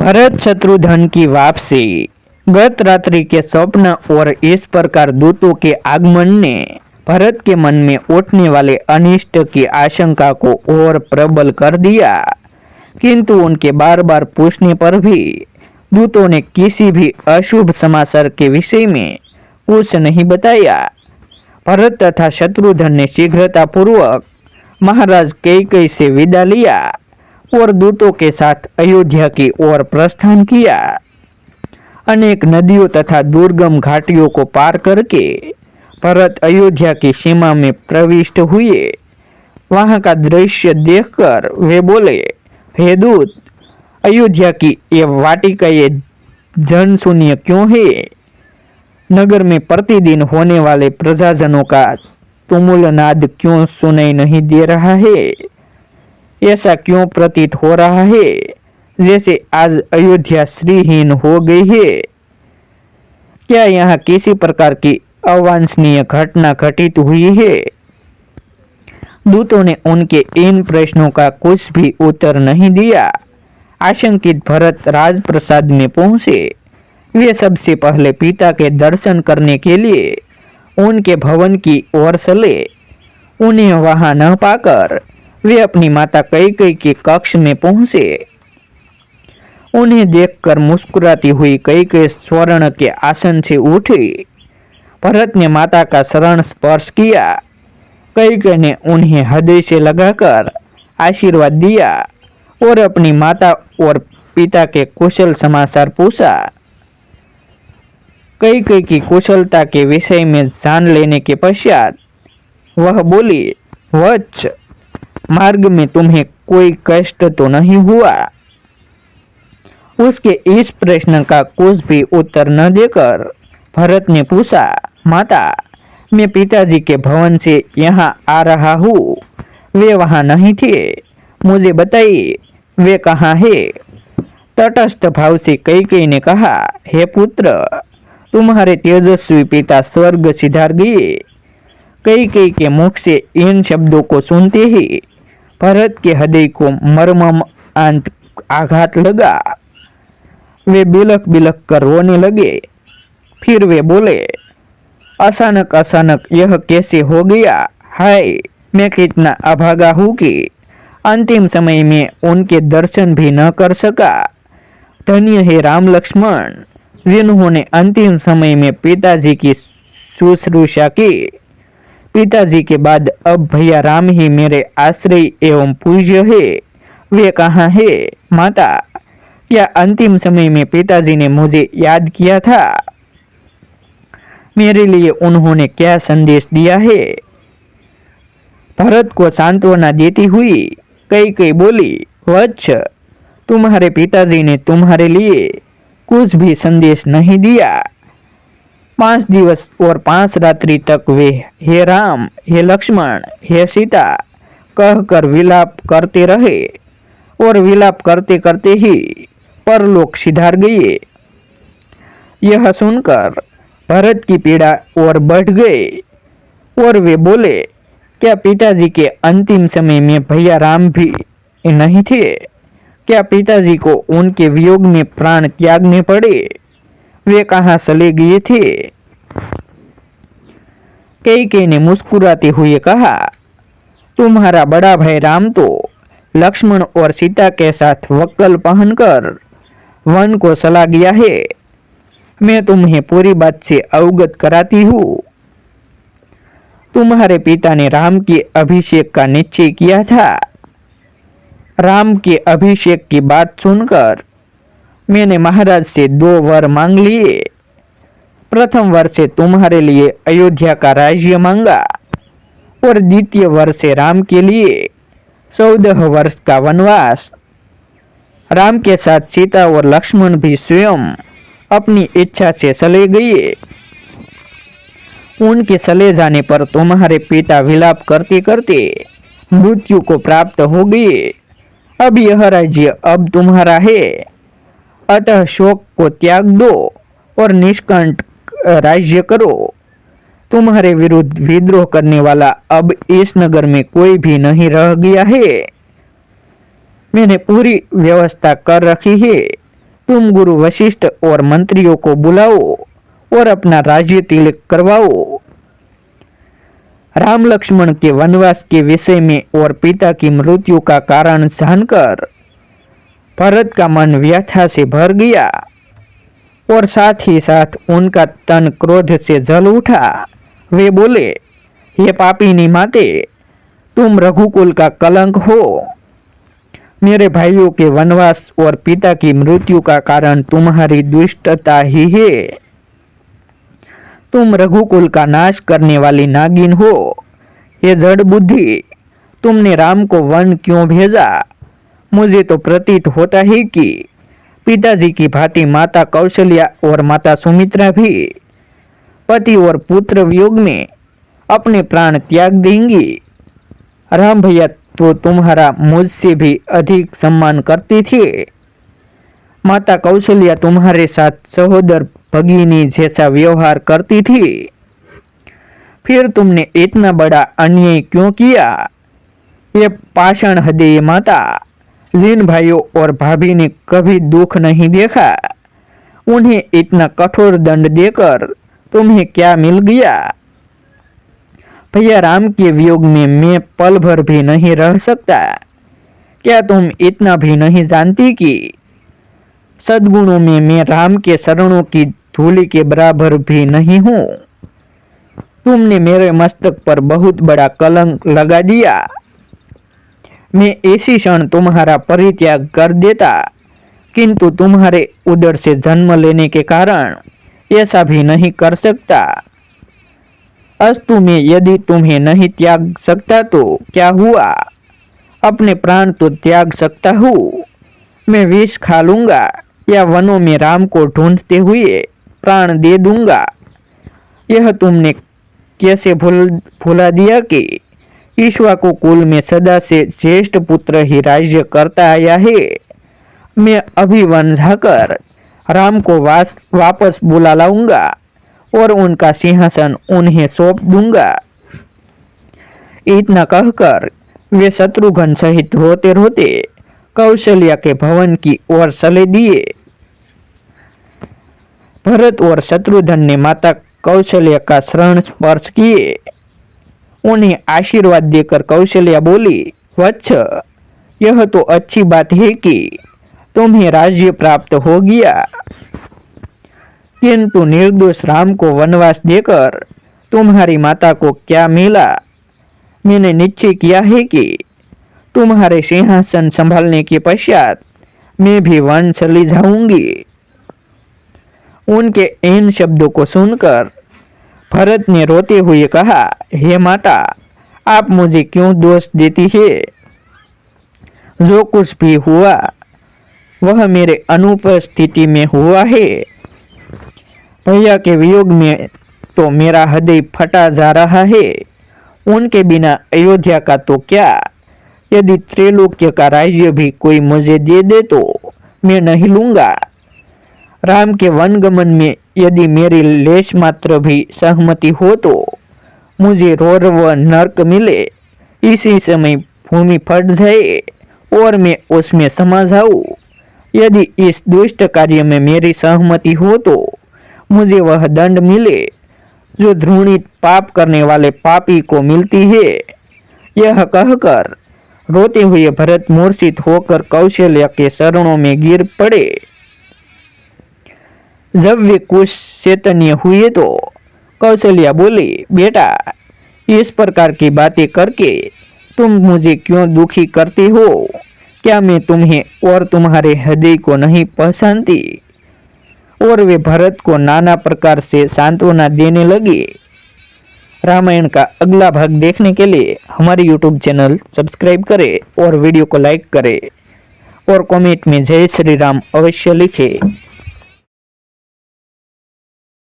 भरत शत्रुघ्न की वापसी। गत रात्रि के स्वप्न और इस प्रकार दूतों के आगमन ने भरत के मन में उठने वाले अनिष्ट की आशंका को और प्रबल कर दिया, किंतु उनके बार बार पूछने पर भी दूतों ने किसी भी अशुभ समाचार के विषय में कुछ नहीं बताया। भरत तथा शत्रुघ्न ने शीघ्रतापूर्वक महाराज कैकेयी से विदा लिया और दूतों के साथ अयोध्या की ओर प्रस्थान किया। अनेक नदियों तथा दुर्गम घाटियों को पार करके भरत अयोध्या की सीमा में प्रविष्ट हुए। वहां का दृश्य देखकर वे बोले, हे दूत, अयोध्या की ये वाटिका ये जनशून्य क्यों है? नगर में प्रतिदिन होने वाले प्रजाजनों का तुमुल नाद क्यों सुनाई नहीं दे रहा है? ऐसा क्यों प्रतीत हो रहा है जैसे आज अयोध्या श्रीहीन हो गई है? क्या यहाँ किसी प्रकार की अवांछनीय घटना घटित हुई है? दूतों ने उनके इन प्रश्नों का कुछ भी उत्तर नहीं दिया। आशंकित भरत राजप्रसाद में पहुंचे। वे सबसे पहले पिता के दर्शन करने के लिए उनके भवन की ओर चले। उन्हें वहां न पाकर वे अपनी माता कैकेयी के कक्ष में पहुंचे। उन्हें देखकर मुस्कुराती हुई कैकेयी स्वर्ण के आसन से उठी। भरत ने माता का शरण स्पर्श किया। कैकेयी ने उन्हें हृदय से लगाकर आशीर्वाद दिया और अपनी माता और पिता के कुशल समाचार पूछा। कैकेयी की कुशलता के विषय में जान लेने के पश्चात वह बोली, वत्स, मार्ग में तुम्हें कोई कष्ट तो नहीं हुआ? उसके इस प्रश्न का कुछ भी उत्तर न देकर भरत ने पूछा, माता, मैं पिताजी के भवन से यहाँ आ रहा हूँ। वे वहाँ नहीं थे। मुझे बताइए, वे कहाँ है? तटस्थ भाव से कैकेयी ने कहा, हे पुत्र, तुम्हारे तेजस्वी पिता स्वर्ग सिधार गए। कैकेयी के मुख से इन शब्दों को सुनते ही भरत के हृदय को मर्मांत आघात लगा। वे बिलख बिलख कर रोने लगे। फिर वे बोले, अचानक अचानक यह कैसे हो गया? हाय, मैं कितना अभागा हूँ कि अंतिम समय में उनके दर्शन भी न कर सका। धन्य है राम लक्ष्मण, जिन्होंने अंतिम समय में पिताजी की शुश्रूषा की। पिताजी के बाद अब भैया राम ही मेरे आश्रय एवं पूज्य है। वे कहाँ है? माता, क्या अंतिम समय में पिताजी ने मुझे याद किया था? मेरे लिए उन्होंने क्या संदेश दिया है? भरत को सांत्वना देती हुई कैकेयी बोली, वत्स, तुम्हारे पिताजी ने तुम्हारे लिए कुछ भी संदेश नहीं दिया। 5 दिवस और 5 रात्रि तक वे हे राम, हे लक्ष्मण, हे सीता कहकर विलाप करते रहे और विलाप करते करते ही परलोक सिधार गए। यह सुनकर भरत की पीड़ा और बढ़ गई और वे बोले, क्या पिताजी के अंतिम समय में भैया राम भी नहीं थे? क्या पिताजी को उनके वियोग में प्राण त्यागने पड़े? वे कहाँ चले गए थे? कैकेयी ने मुस्कुराते हुए कहा, तुम्हारा बड़ा भाई राम तो लक्ष्मण और सीता के साथ वक्कल पहनकर वन को चला गया है। मैं तुम्हें पूरी बात से अवगत कराती हूँ। तुम्हारे पिता ने राम के अभिषेक का निश्चय किया था। राम के अभिषेक की बात सुनकर मैंने महाराज से 2 वर मांग लिए। प्रथम वर से तुम्हारे लिए अयोध्या का राज्य मांगा और द्वितीय वर से राम के लिए 14 वर्ष का वनवास। राम के साथ सीता और लक्ष्मण भी स्वयं अपनी इच्छा से चले गए। उनके चले जाने पर तुम्हारे पिता विलाप करते करते मृत्यु को प्राप्त हो गए। अब यह राज्य अब तुम्हारा है, अतः शोक को त्याग दो और निष्कंठ राज्य करो। तुम्हारे विरुद्ध विद्रोह करने वाला अब इस नगर में कोई भी नहीं रह गया है। मैंने पूरी व्यवस्था कर रखी है। तुम गुरु वशिष्ठ और मंत्रियों को बुलाओ और अपना राज्य तिलक करवाओ। राम लक्ष्मण के वनवास के विषय में और पिता की मृत्यु का कारण जानकर भरत का मन व्यथा से भर गया और साथ ही साथ उनका तन क्रोध से जल उठा। वे बोले, हे पापिनी माते, तुम रघुकुल का कलंक हो। मेरे भाइयों के वनवास और पिता की मृत्यु का कारण तुम्हारी दुष्टता ही है। तुम रघुकुल का नाश करने वाली नागिन हो। ये जड़ बुद्धि, तुमने राम को वन क्यों भेजा? मुझे तो प्रतीत होता है कि पिताजी की भांति माता कौशल्या और माता सुमित्रा भी पति और पुत्र वियोग में अपने प्राण त्याग देंगी। राम भैया तो तुम्हारा मुझसे भी अधिक सम्मान करती थी। माता कौशल्या तुम्हारे साथ सहोदर भगिनी जैसा व्यवहार करती थी। फिर तुमने इतना बड़ा अन्याय क्यों किया? ये पाषाण हृदय माता, जिन भाइयों और भाभी ने कभी दुख नहीं देखा, उन्हें इतना कठोर दंड देकर तुम्हें क्या मिल गया? भैया, राम के वियोग में मैं पल भर भी नहीं रह सकता। क्या तुम इतना भी नहीं जानती कि सद्गुणों में मैं राम के शरणों की धूलि के बराबर भी नहीं हूँ? तुमने मेरे मस्तक पर बहुत बड़ा कलंक लगा दिया। मैं इसी क्षण तुम्हारा परित्याग कर देता, किंतु तुम्हारे उदर से जन्म लेने के कारण ऐसा भी नहीं कर सकता। अस्तु, मैं यदि तुम्हें नहीं त्याग सकता तो क्या हुआ? अपने प्राण तो त्याग सकता हूँ। मैं विष खा लूंगा या वनों में राम को ढूंढते हुए प्राण दे दूंगा। यह तुमने कैसे भुला दिया कि ईक्ष्वाकु कुल में सदा से ज्येष्ठ पुत्र ही राज्य करता आया है। मैं अभी वन जाकर राम को वापस बुला लाऊंगा और उनका सिंहासन उन्हें सौंप दूंगा। इतना कहकर वे शत्रुघ्न सहित रोते रोते कौशल्या के भवन की ओर चले दिए। भरत और शत्रुघ्न ने माता कौशल्या का शरण स्पर्श किए। उन्हें आशीर्वाद देकर कौशल्या बोली, वत्स, यह तो अच्छी बात है कि तुम्हें राज्य प्राप्त हो गया, किंतु निर्दोष राम को वनवास देकर तुम्हारी माता को क्या मिला? मैंने निश्चय किया है कि तुम्हारे सिंहासन संभालने के पश्चात मैं भी वन चली जाऊंगी। उनके इन शब्दों को सुनकर भरत ने रोते हुए कहा, हे माता, आप मुझे क्यों दोष देती है? जो कुछ भी हुआ वह मेरे अनुपस्थिति में हुआ है। भैया के वियोग में तो मेरा हृदय फटा जा रहा है। उनके बिना अयोध्या का तो क्या, यदि त्रैलोक्य का राज्य भी कोई मुझे दे दे तो मैं नहीं लूंगा। राम के वनगमन में यदि मेरी लेश मात्र भी सहमति हो तो मुझे रोर व नरक मिले। इसी समय भूमि फट जाए और मैं उसमें समा जाऊं। यदि इस दुष्ट कार्य में मेरी सहमति हो तो मुझे वह दंड मिले जो घृणित पाप करने वाले पापी को मिलती है। यह कहकर रोते हुए भरत मूर्छित होकर कौशल्या के चरणों में गिर पड़े। जब वे कुछ चैतन्य हुए तो कौशल्या बोली, बेटा, इस प्रकार की बातें करके तुम मुझे क्यों दुखी करते हो? क्या मैं तुम्हें और तुम्हारे हृदय को नहीं पहचानती? और वे भरत को नाना प्रकार से सांत्वना देने लगे। रामायण का अगला भाग देखने के लिए हमारे YouTube चैनल सब्सक्राइब करें और वीडियो को लाइक करें और कमेंट में जय श्री राम अवश्य लिखें।